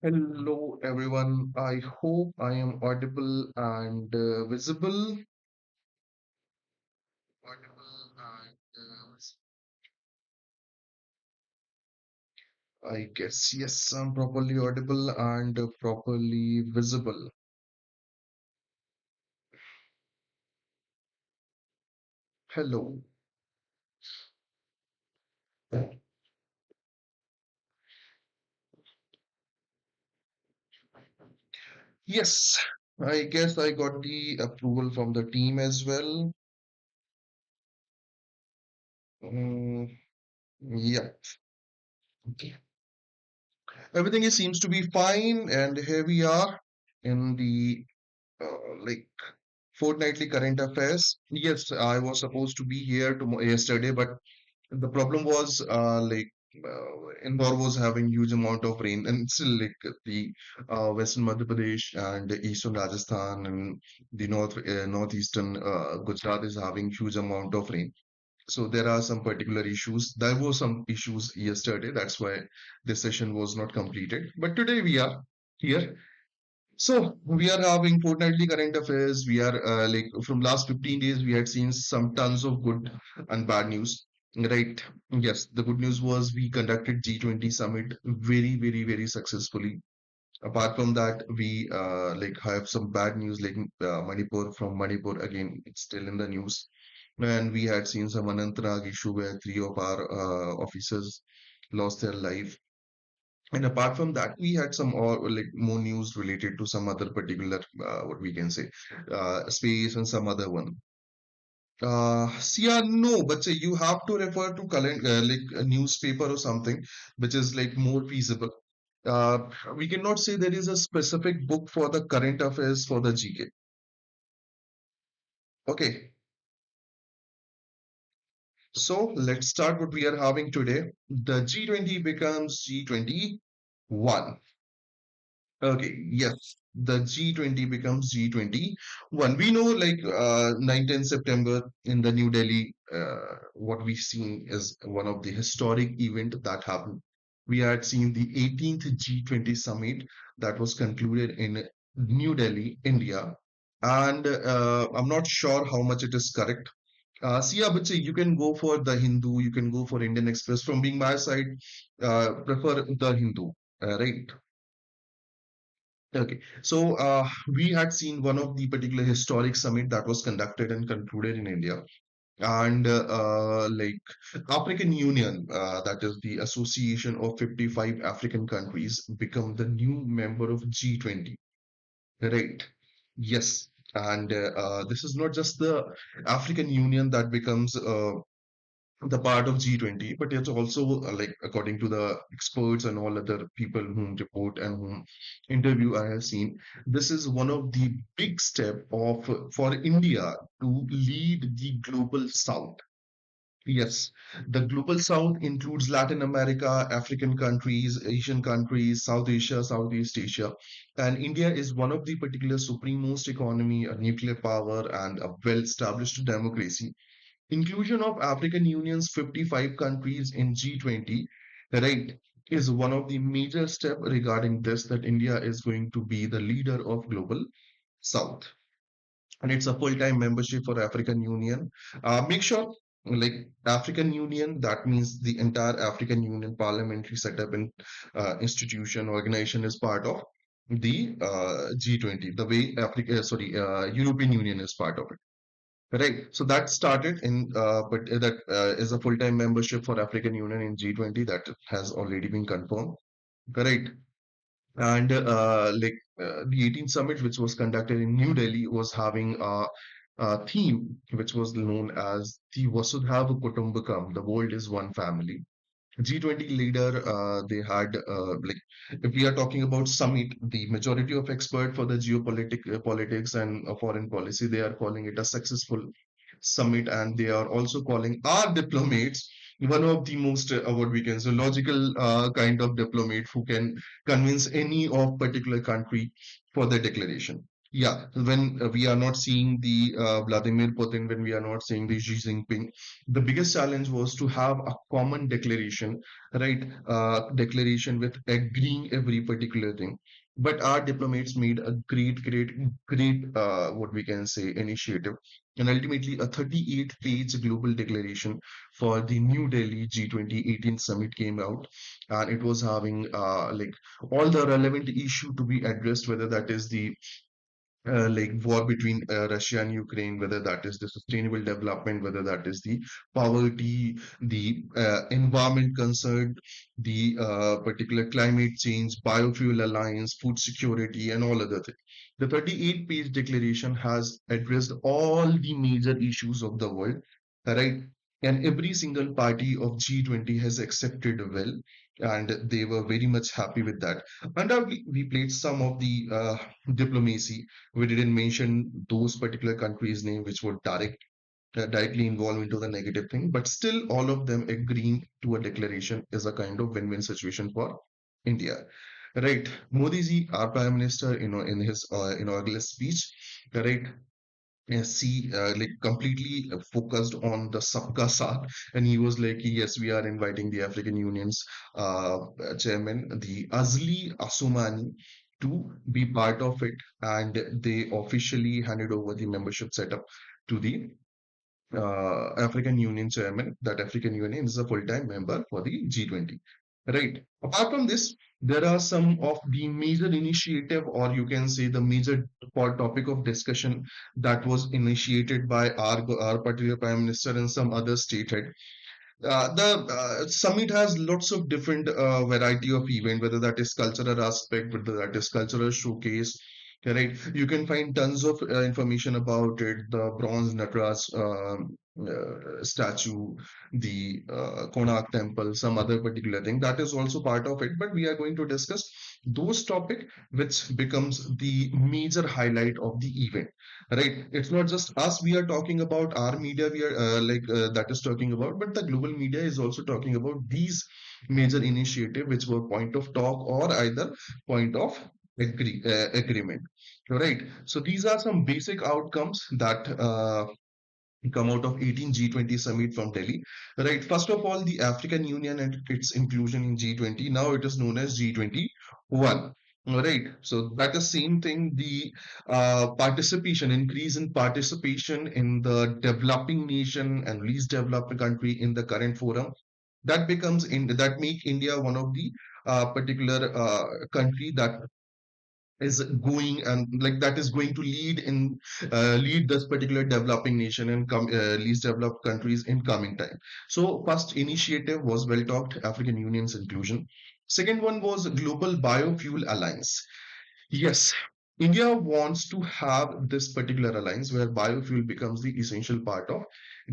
Hello, everyone. I hope I am audible and visible. Audible and I guess, yes, I'm properly audible and properly visible. Hello. Yes, I guess I got the approval from the team as well. Mm, yeah, everything seems to be fine, and here we are in the like fortnightly current affairs. Yes, I was supposed to be here yesterday, but the problem was Indore was having huge amount of rain, and still like the Western Madhya Pradesh and Eastern Rajasthan and the northeastern Gujarat is having huge amount of rain. So there are some particular issues. There were some issues yesterday. That's why this session was not completed. But today we are here. So we are having fortnightly current affairs. We are like from last 15 days, we had seen some tons of good and bad news. Right. Yes. The good news was we conducted G20 summit very successfully. Apart from that, we like have some bad news like Manipur from Manipur again. It's still in the news. And we had seen some Anantnag issue where three of our officers lost their life. And apart from that, we had some like more news related to some other particular what we can say space and some other one. Yeah, no, but say you have to refer to like a newspaper or something, which is like more feasible. We cannot say there is a specific book for the current affairs for the GK. Okay, so let's start what we are having today. The G20 becomes G21. Okay, yes, the G20 becomes G21. We know like 19th September in the New Delhi, what we've seen is one of the historic event that happened. We had seen the 18th G20 summit that was concluded in New Delhi, India. And I'm not sure how much it is correct. See, I would say you can go for the Hindu, you can go for Indian Express. From being my side, prefer the Hindu, right? Okay, so we had seen one of the particular historic summit that was conducted and concluded in India, and like African Union, that is the association of 55 African countries, become the new member of G20, right? Yes, and this is not just the African Union that becomes the part of G20, but it's also like according to the experts and all other people whom report and whom interview I have seen, this is one of the big step of for India to lead the global South. Yes, the global South includes Latin America, African countries, Asian countries, South Asia, Southeast Asia, and India is one of the particular supreme economy, a nuclear power, and a well-established democracy. Inclusion of African Union's 55 countries in G20, right, is one of the major steps regarding this that India is going to be the leader of global South. And it's a full-time membership for African Union. Make sure, like African Union, that means the entire African Union parliamentary setup and institution organization is part of the G20. The way European Union is part of it. Right. So that started but that is a full-time membership for African Union in G20 that has already been confirmed. Correct. And the 18th summit, which was conducted in New Delhi, was having a theme which was known as the Vasudhaiva Kutumbakam, the world is one family. G20 leader, they had like if we are talking about summit, the majority of expert for the politics and foreign policy, they are calling it a successful summit, and they are also calling our diplomats one of the most what we can say logical kind of diplomat who can convince any of particular country for the declaration. Yeah, when we are not seeing the Vladimir Putin, when we are not seeing the Xi Jinping, the biggest challenge was to have a common declaration, right? Declaration with agreeing every particular thing. But our diplomats made a great, what we can say, initiative. And ultimately, a 38-page global declaration for the New Delhi G20 summit came out. And it was having like all the relevant issue to be addressed, whether that is the like war between Russia and Ukraine, whether that is the sustainable development, whether that is the poverty, the environment concern, the particular climate change, biofuel alliance, food security, and all other things. The 38-page declaration has addressed all the major issues of the world, right? And every single party of G20 has accepted well, and they were very much happy with that. Undoubtedly, we played some of the diplomacy. We didn't mention those particular countries' name which were directly involved into the negative thing, but still all of them agreeing to a declaration is a kind of win-win situation for India. Right. Modi ji, our Prime Minister, in his inaugural speech, right, like completely focused on the Sabka Saath, and he was like, yes, we are inviting the African Union's chairman, the Azli Assoumani, to be part of it, and they officially handed over the membership setup to the African Union chairman. That African Union is a full-time member for the G20. Right. Apart from this, there are some of the major initiative, or you can say the major topic of discussion that was initiated by our particular prime minister and some other state head. The summit has lots of different variety of event, whether that is cultural aspect, whether that is cultural showcase, right? You can find tons of information about it. The bronze Nataraj statue, the Konark temple, some other particular thing that is also part of it. But we are going to discuss those topic which becomes the major highlight of the event, right? It's not just us we are talking about, our media we are that is talking about, but the global media is also talking about these major initiative which were point of talk or either point of agreement, right? So these are some basic outcomes that come out of 18 G20 summit from Delhi, right? First of all, the African Union and its inclusion in G20. Now it is known as G21. All right. So that is same thing. The increase in participation in the developing nation and least developed country in the current forum. That make India one of the particular country that is going and like that is going to lead this particular developing nation and least developed countries in coming time. So first initiative was well talked African Union's inclusion. Second one was Global Biofuel Alliance. Yes, India wants to have this particular alliance where biofuel becomes the essential part of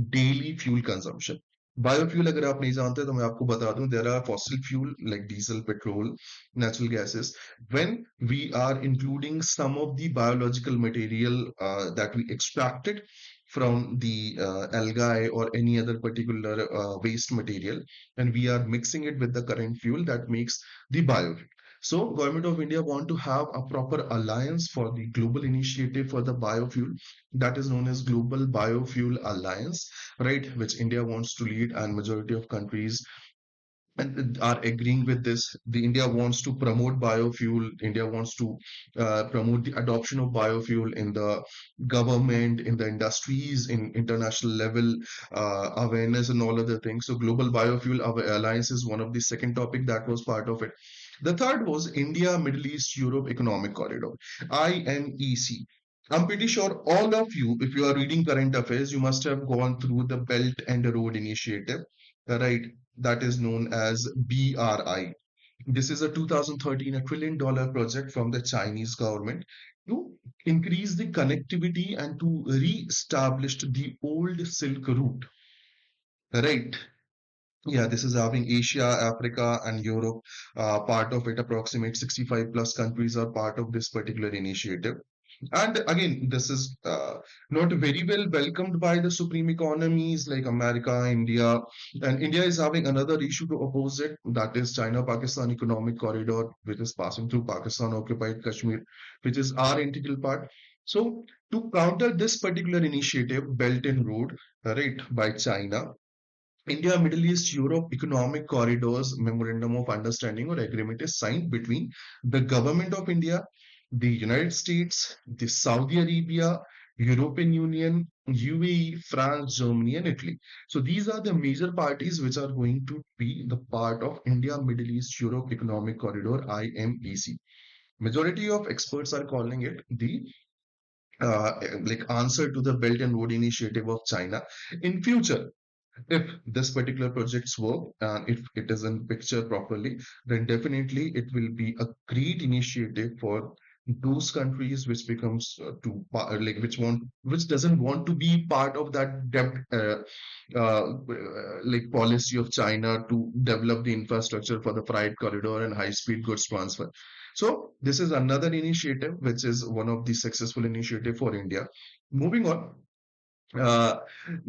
daily fuel consumption. Biofuel अगर आप नहीं जानते तो मैं आपको बता दूं, there are fossil fuel like diesel, petrol, natural gases. When we are including some of the biological material that we extracted from the algae or any other particular waste material, and we are mixing it with the current fuel, that makes the biofuel. So Government of India want to have a proper alliance for the global initiative for the biofuel that is known as Global Biofuel Alliance, right? Which India wants to lead, and majority of countries and are agreeing with this. The India wants to promote biofuel. India wants to promote the adoption of biofuel in the government, in the industries, in international level, awareness and all other things. So Global Biofuel Alliance is one of the second topic that was part of it. The third was India, Middle East, Europe Economic Corridor, IMEC. I'm pretty sure all of you, if you are reading current affairs, you must have gone through the Belt and Road Initiative, right? That is known as BRI. This is a 2013 $1 trillion project from the Chinese government to increase the connectivity and to re-establish the old Silk Route, right? Yeah, this is having Asia, Africa, and Europe part of it. Approximate 65 plus countries are part of this particular initiative. And again, this is not very well welcomed by the supreme economies like America, India. And India is having another issue to oppose it, that is China-Pakistan economic corridor, which is passing through Pakistan-occupied Kashmir, which is our integral part. So, to counter this particular initiative, Belt and Road, right, by China, India, Middle East, Europe Economic Corridors Memorandum of Understanding or Agreement is signed between the Government of India, the United States, the Saudi Arabia, European Union, UAE, France, Germany, and Italy. So these are the major parties which are going to be the part of India, Middle East, Europe Economic Corridor (IMEC). Majority of experts are calling it the like answer to the Belt and Road Initiative of China. In future, if this particular project's work and if it is in picture properly, then definitely it will be a great initiative for those countries which becomes like which doesn't want to be part of that debt like policy of China to develop the infrastructure for the freight corridor and high speed goods transfer. So this is another initiative which is one of the successful initiative for India. Moving on, uh,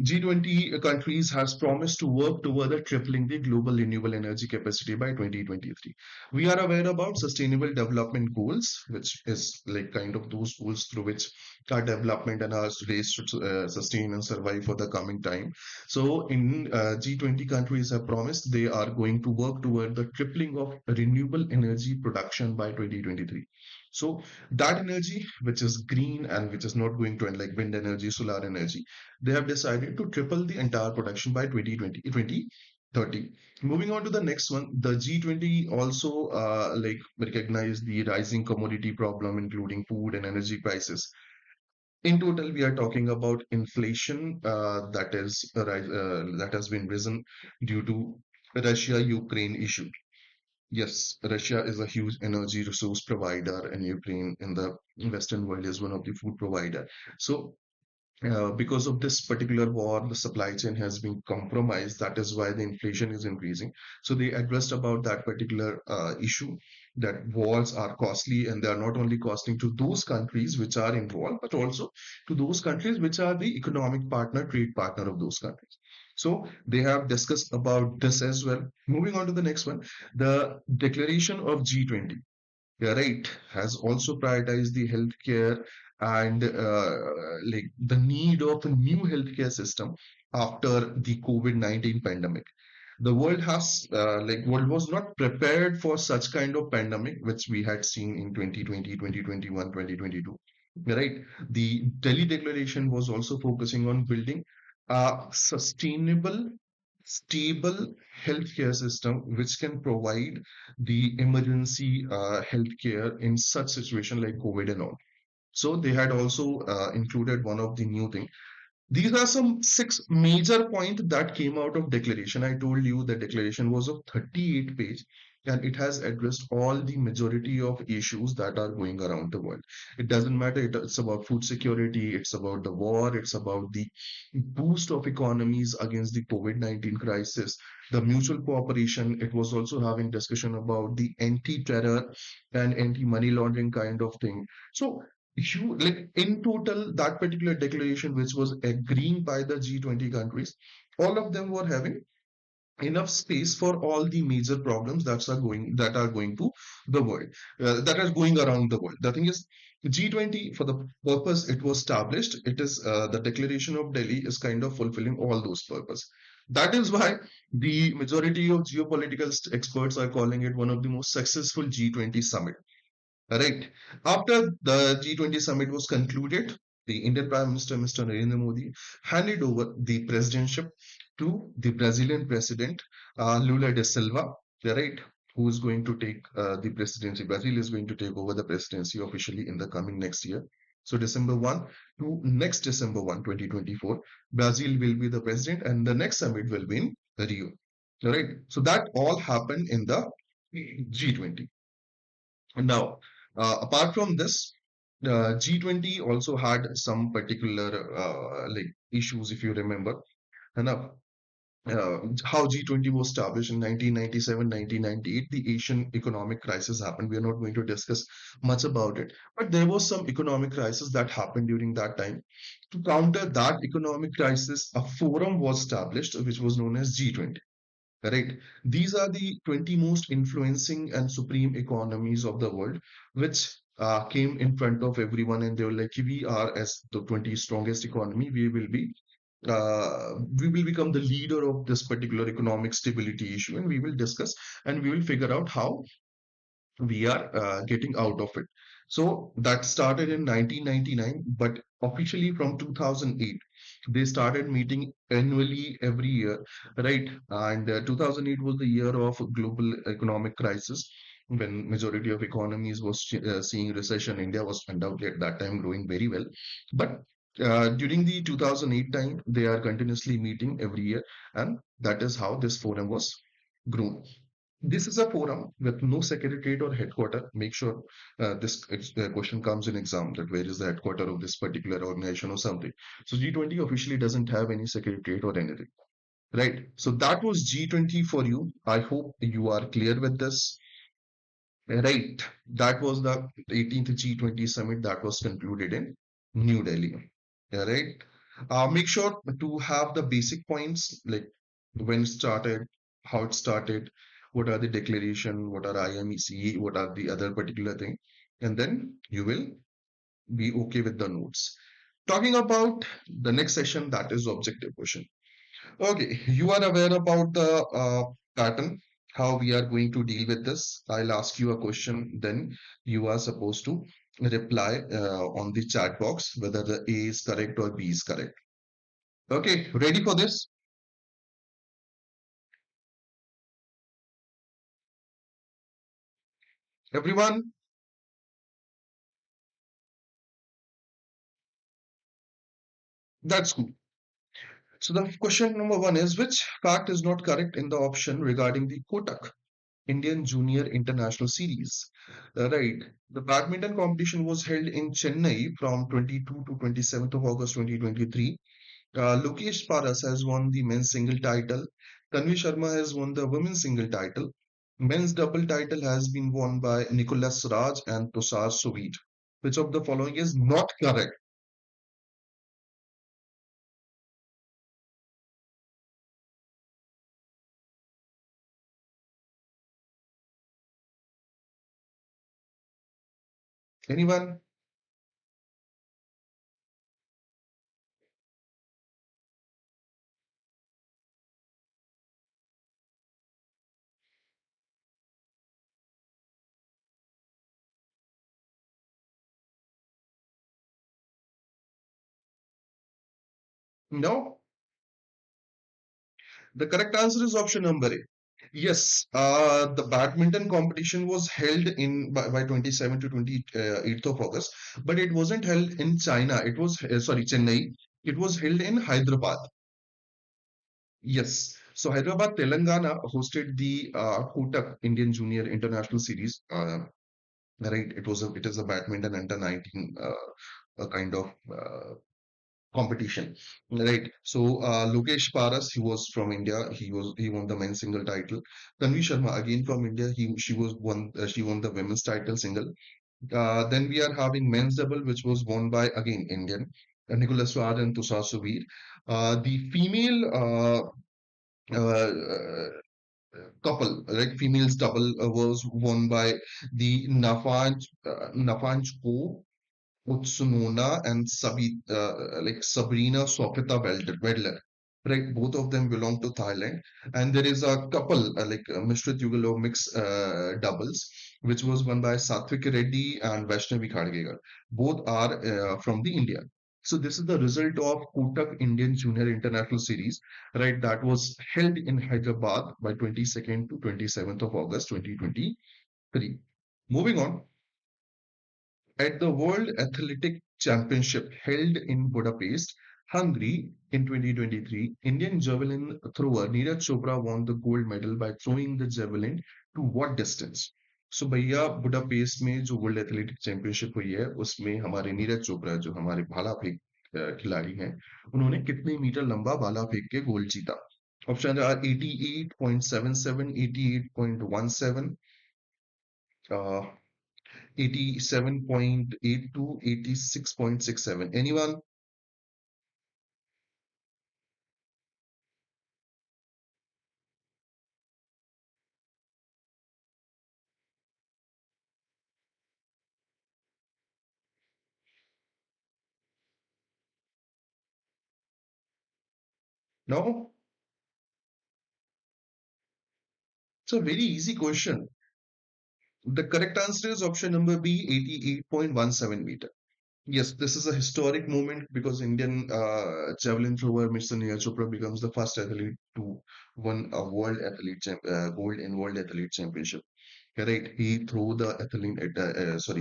G20 countries has promised to work toward the tripling the global renewable energy capacity by 2023. We are aware about sustainable development goals, which is like kind of those goals through which our development and our race should sustain and survive for the coming time. So in G20 countries have promised they are going to work toward the tripling of renewable energy production by 2023. So that energy, which is green and which is not going to end like wind energy, solar energy, they have decided to triple the entire production by 2030. Moving on to the next one, the G20 also like recognize the rising commodity problem, including food and energy prices. In total, we are talking about inflation that has been risen due to Russia-Ukraine issue. Yes, Russia is a huge energy resource provider, and Ukraine in the Western world is one of the food provider. So because of this particular war, the supply chain has been compromised. That is why the inflation is increasing. So they addressed about that particular issue that wars are costly and they are not only costing to those countries which are involved, but also to those countries which are the economic partner, trade partner of those countries. So they have discussed about this as well. Moving on to the next one, the declaration of G20. Yeah, right. Has also prioritized the healthcare and like the need of a new healthcare system after the COVID-19 pandemic. The world has like world was not prepared for such kind of pandemic which we had seen in 2020, 2021, 2022. Right. The Delhi Declaration was also focusing on building a sustainable, stable healthcare system which can provide the emergency healthcare in such situation like COVID and all. So they had also included one of the new thing. These are some six major points that came out of declaration. I told you the declaration was of 38 page and it has addressed all the majority of issues that are going around the world. It doesn't matter. It's about food security. It's about the war. It's about the boost of economies against the COVID-19 crisis, the mutual cooperation. It was also having discussion about the anti-terror and anti-money laundering kind of thing. So you like in total that particular declaration which was agreeing by the G20 countries, all of them were having enough space for all the major problems that are going to the world that are going around the world. The thing is, G20 for the purpose it was established, it is the declaration of Delhi is kind of fulfilling all those purpose. That is why the majority of geopolitical experts are calling it one of the most successful G20 summit. Right. After the G20 summit was concluded, the Indian Prime Minister, Mr. Narendra Modi, handed over the presidentship to the Brazilian President, Lula da Silva, right, who is going to take the presidency. Brazil is going to take over the presidency officially in the coming next year. So December 1 to next December 1, 2024, Brazil will be the president and the next summit will be in Rio. All right. So that all happened in the G20. Now, apart from this, G20 also had some particular like issues, if you remember. Enough. how G20 was established in 1997, 1998. The Asian economic crisis happened. We are not going to discuss much about it, but there was some economic crisis that happened during that time. To counter that economic crisis, a forum was established, which was known as G20. Correct. These are the 20 most influencing and supreme economies of the world, which came in front of everyone, and they were like, "We are as the 20 strongest economy. We will become the leader of this particular economic stability issue, and we will discuss and we will figure out how we are getting out of it." So that started in 1999, but officially from 2008, they started meeting annually every year, right? And 2008 was the year of global economic crisis when majority of economies was seeing recession. India was undoubtedly at that time growing very well, but during the 2008 time, they are continuously meeting every year, and that is how this forum was grown. This is a forum with no secretariat or headquarter. Make sure this question comes in exam, that where is the headquarter of this particular organization or something. So G20 officially doesn't have any secretariat or anything, right? So that was G20 for you. I hope you are clear with this. Right. That was the 18th G20 summit that was concluded in New Delhi. Yeah, right. Make sure to have the basic points like when it started, how it started, what are the declaration, what are IMEC, what are the other particular thing, and then you will be okay with the notes. Talking about the next session, that is objective question. Okay, you are aware about the pattern, how we are going to deal with this. I'll ask you a question, then you are supposed to reply on the chat box whether the A is correct or B is correct. Okay, ready for this? Everyone, that's cool. So the question number one is, which fact is not correct in the option regarding the Kotak Indian Junior International Series? Right. The badminton competition was held in Chennai from 22 to 27th of August 2023. Lokesh Paras has won the men's single title. Tanvi Sharma has won the women's single title. Men's double title has been won by Nicholas Raj and Tushar Suvir. Which of the following is not correct? Anyone? No? The correct answer is option number A. Yes, the badminton competition was held by 27 to 28th of August, but it wasn't held in China. It was sorry, Chennai. It was held in Hyderabad. Yes. So Hyderabad, Telangana hosted the Kotak Indian Junior International Series. Right. It is a badminton under 19 a kind of competition. Right. So Lokesh Paras, he was from India. He won the men's single title. Tanvi Sharma again from India. She won the women's title single. Then we are having men's double, which was won by again Indian. Nicholas Raj and Tushar Suvir. The female couple, like females double, was won by the Nafanchko Utsunona and like Sabrina Sofita Wedler. Right, both of them belong to Thailand, and there is a couple like Mishra Yugalo mix doubles, which was won by Satvik Reddy and Vaishnavi Khadgekar. Both are from the India. So this is the result of Kotak Indian Junior International Series, right? That was held in Hyderabad by 22nd to 27th of August 2023. Moving on, at the World Athletic Championship held in Budapest, Hungary in 2023, Indian javelin thrower Neeraj Chopra won the gold medal by throwing the javelin to what distance? So भैया Budapest में जो world athletic championship हुई है उसमें हमारे नीरज चोपड़ा जो हमारे भाला फेंक खिलाड़ी हैं उन्होंने कितने मीटर लंबा भाला फेंक के गोल्ड जीता Options are 88.77, 88.17, uh, 87.82, 86.67. Anyone? No? It's a very easy question. The correct answer is option number B, 88.17 meter. Yes, this is a historic moment because Indian javelin thrower Mr. Neeraj Chopra becomes the first athlete to win a gold in World Athlete Championship. Right, he threw the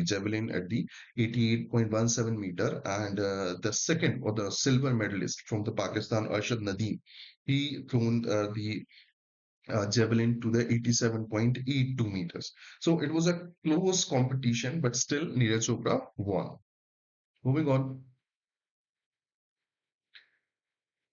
javelin at the 88.17 meter, and the second or the silver medalist from the Pakistan, Arshad Nadeem, he thrown the javelin to the 87.82 meters. So it was a close competition, but still Neeraj Chopra won. Moving on.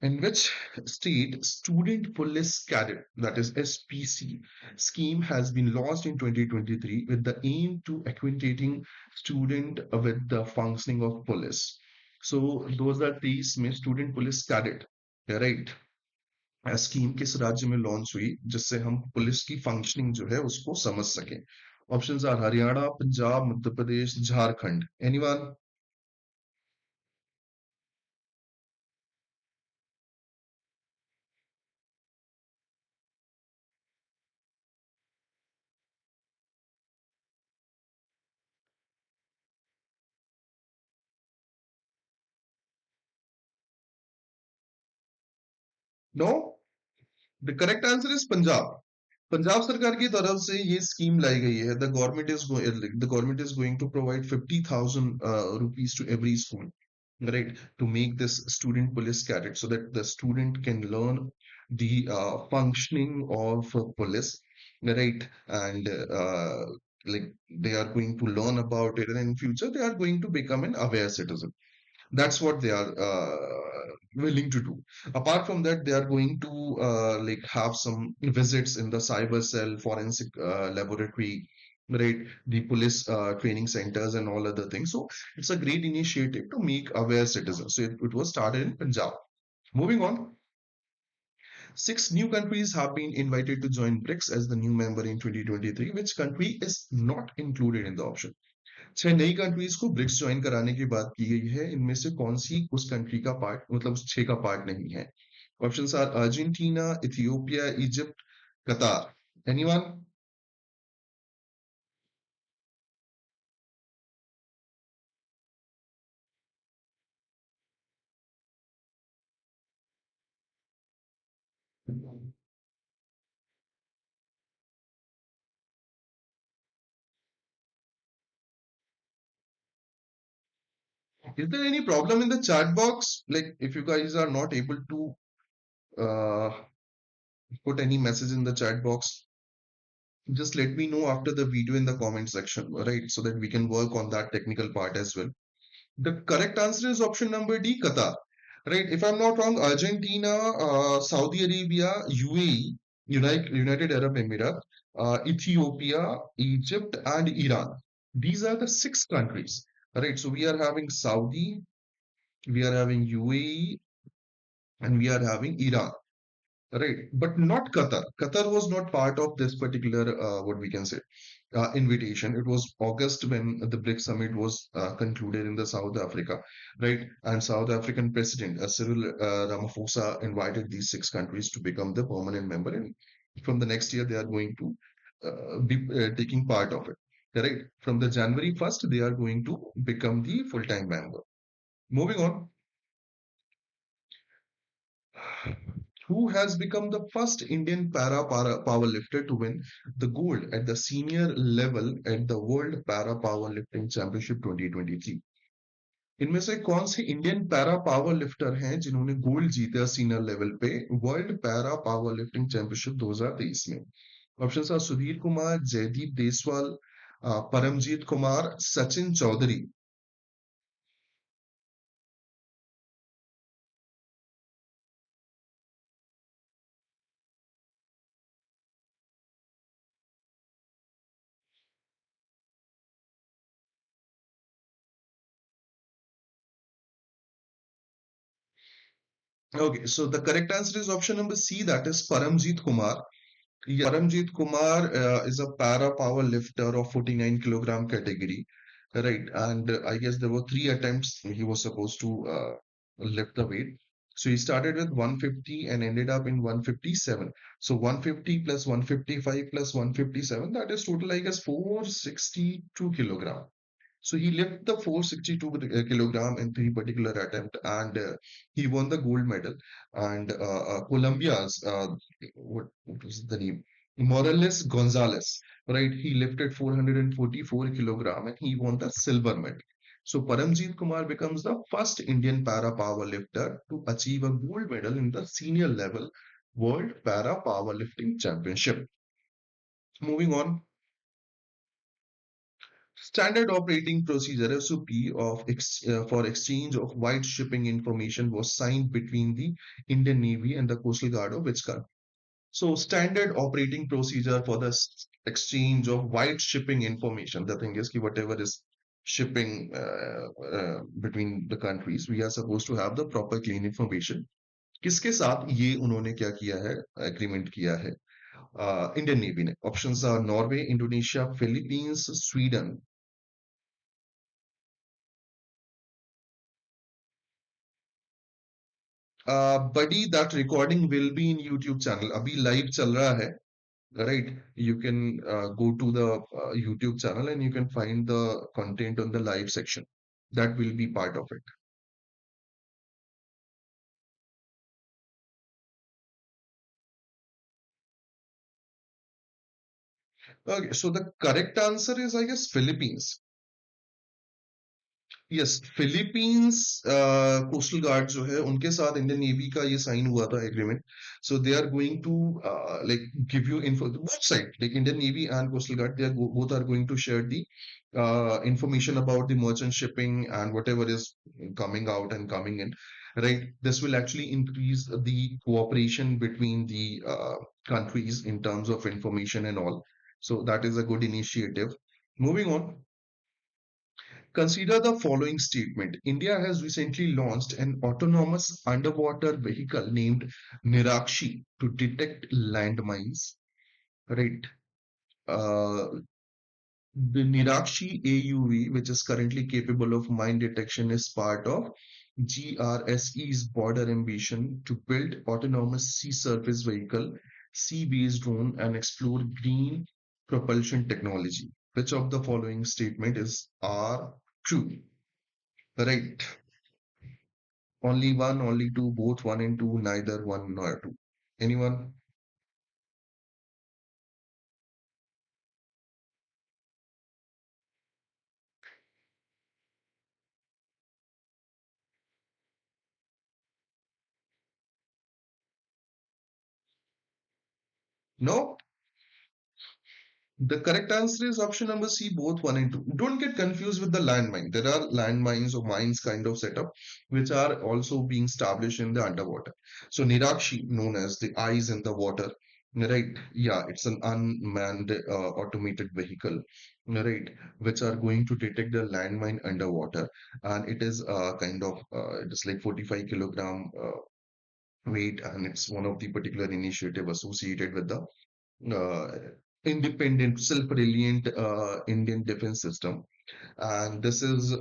In which state student police cadet, that is SPC, scheme has been launched in 2023 with the aim to acquainting student with the functioning of police. So those are 23 में student police cadet, right? Scheme किस राज्य में launch हुई जिससे हम police की functioning जो है उसको समझ सकें. Options are Haryana, Punjab, Madhya Pradesh, Jharkhand. Anyone? No. The correct answer is Punjab. Punjab सरकार की तरफ से ये स्कीम लाई गई है. The government is going to provide 50,000 rupees to every school, right, to make this student police cadet so that the student can learn the functioning of police, right, and like they are going to learn about it, and in future they are going to become an aware citizen. That's what they are willing to do. Apart from that, they are going to like have some visits in the cyber cell, forensic laboratory, right, the police training centers and all other things. So it's a great initiative to make aware citizens. So it was started in Punjab. Moving on, 6 new countries have been invited to join BRICS as the new member in 2023. Which country is not included in the option? 6 नई countries को BRICS join कराने की बात की गई है. इनमें से कौन सी उस कंट्री का पार्ट, मतलब उस 6 का पार्ट नहीं है? Options are Argentina, Ethiopia, Egypt, Qatar. Anyone? Is there any problem in the chat box? Like if you guys are not able to uh, put any message in the chat box, just let me know after the video in the comment section, right? So that we can work on that technical part as well. The correct answer is option number D, Qatar. Right? If I'm not wrong, Argentina, Saudi Arabia, UAE, United Arab Emirates, Ethiopia, Egypt, and Iran. These are the 6 countries. Right? So we are having Saudi, we are having UAE, and we are having Iran. Right, but not Qatar. Qatar was not part of this particular, what we can say, invitation. It was August when the BRICS summit was concluded in the South Africa, right? And South African President Cyril Ramaphosa invited these 6 countries to become the permanent member, and from the next year they are going to be taking part of it. Correct. From the January 1st, they are going to become the full-time member. Moving on. Who has become the first Indian para powerlifter to win the gold at the senior level at the World Para Powerlifting Championship 2023. इनमें से कौन से Indian para power lifter हैं जिन्होंने gold जीता senior level पे world para powerlifting championship 2023 में? Options are Sudhir Kumar, Jaideep Deswal, Paramjeet Kumar, Sachin Chaudhary. Okay, so the correct answer is option number C, that is Paramjit Kumar. Yeah, Paramjit Kumar is a para power lifter of 49 kilogram category, right? And I guess there were three attempts he was supposed to lift the weight. So he started with 150 and ended up in 157. So 150 plus 155 plus 157, that is total, I guess, 462 kilogram. So he lifted the 462 kilogram in three particular attempt, and he won the gold medal. And Colombia's what was the name? Morales Gonzalez, right? He lifted 444 kilogram and he won the silver medal. So Paramjit Kumar becomes the first Indian para power lifter to achieve a gold medal in the senior level World Para Powerlifting Championship. Moving on, Standard Operating Procedure (SOP) for exchange of white shipping information was signed between the Indian Navy and the Coastal Guard of which country? So, Standard Operating Procedure for the exchange of white shipping information. The thing is, कि whatever is shipping between the countries, we are supposed to have the proper clean information. किसके साथ ये उन्होंने क्या किया है? Agreement किया है इंडियन नेवी ने. Options are Norway, Indonesia, Philippines, Sweden. Buddy that recording will be in YouTube channel. अभी लाइव चल रहा है, right? You can go to the YouTube channel and you can find the content on the live section. That will be part of it. Okay, so the correct answer is, I guess, Philippines. Yes, Philippines coastal guard जो है उनके साथ Indian navy का ये sign हुआ था agreement. So they are going to like give you info both side, like Indian Navy and coastal guard, they are both are going to share the information about the merchant shipping and whatever is coming out and coming in, right? This will actually increase the cooperation between the countries in terms of information and all. So that is a good initiative. Moving on, consider the following statement. India has recently launched an autonomous underwater vehicle named Nirakshi to detect landmines. Right. Uh, the Nirakshi AUV, which is currently capable of mine detection, is part of GRSE's border ambition to build autonomous sea surface vehicle, sea-based drone, and explore green propulsion technology. Which of the following statement is are true? Right. Only one, only two, both one and two, neither one nor two. Anyone? No? The correct answer is option number C, both one and two. Don't get confused with the landmine. There are landmines or mines kind of setup which are also being established in the underwater. So Nirakshi, known as the eyes in the water, right? Yeah, it's an unmanned automated vehicle, right? Which are going to detect the landmine underwater, and it is kind of it is like 45 kilogram weight, and it's one of the particular initiative associated with the uh, independent, self-reliant Indian defense system. And this is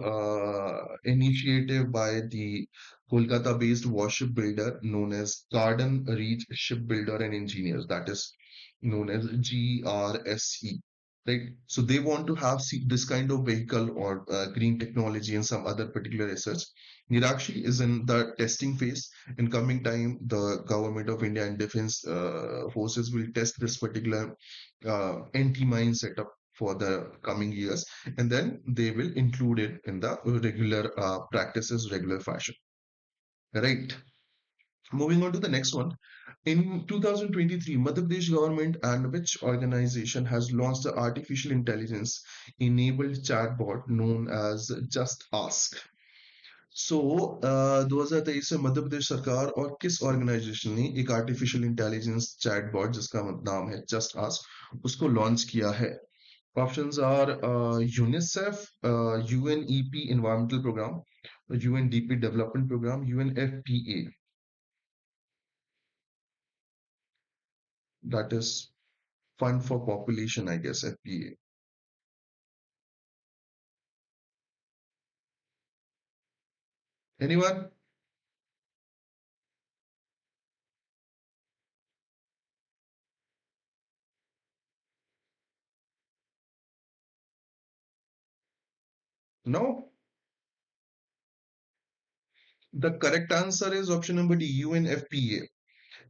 initiative by the Kolkata-based warship builder known as Garden Reach Shipbuilder and Engineers, that is known as GRSE. Right, so they want to have this kind of vehicle or green technology and some other particular research. Nirakshi is in the testing phase. In coming time, the government of India and defense forces will test this particular anti-mine setup for the coming years, and then they will include it in the regular practices, regular fashion. Right. Moving on to the next one. In 2023, Madhya Pradesh government and which organization has launched the artificial intelligence enabled chatbot known as Just Ask? सो 2023 में मध्य प्रदेश सरकार और किस organisation ने एक artificial intelligence chatbot जिसका नाम है just ask उसको लॉन्च किया है? Options are UNICEF, UNEP environmental programme, UNDP development programme, UNFPA. That is Fund for Population, I guess, FPA. Anyone? No? The correct answer is option number D, UNFPA.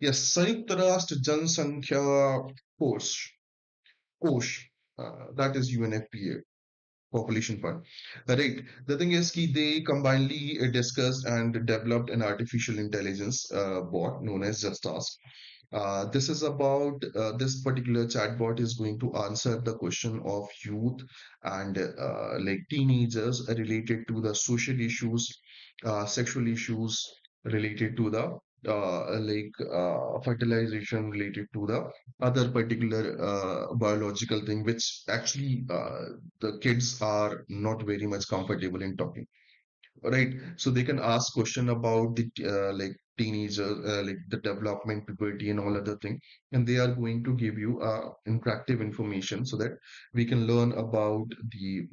Yes, संयुक्त राष्ट्र जनसंख्या कोष. Kosh. That is UNFPA. Population Fund. Right. The thing is, ki they combinedly discussed and developed an artificial intelligence bot known as Just Ask. This is about this particular chatbot is going to answer the question of youth and like teenagers related to the social issues, sexual issues related to the fertilization related to the other particular biological thing, which actually the kids are not very much comfortable in talking, right? So they can ask question about the teenager, like the development, puberty, and all other thing, and they are going to give you interactive information so that we can learn about the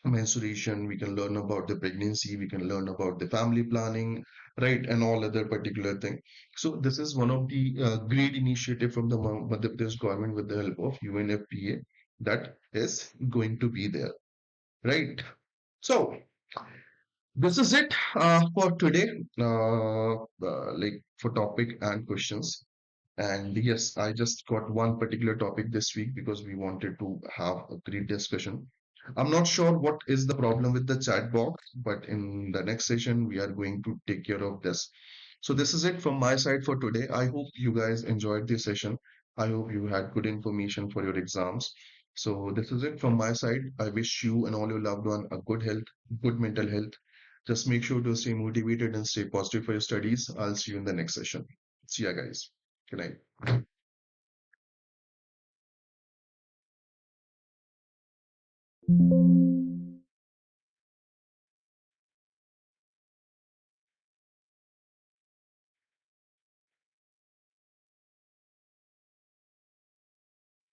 menstruation, we can learn about the pregnancy, we can learn about the family planning, right, and all other particular thing. So this is one of the great initiative from the Madhya Pradesh government with the help of UNFPA that is going to be there, right? So this is it for today, for topic and questions. And yes, I just got one particular topic this week because we wanted to have a great discussion. I'm not sure what is the problem with the chat box, but in the next session, we are going to take care of this. So this is it from my side for today. I hope you guys enjoyed this session. I hope you had good information for your exams. So this is it from my side. I wish you and all your loved one a good health, good mental health. Just make sure to stay motivated and stay positive for your studies. I'll see you in the next session. See ya, guys. Good night.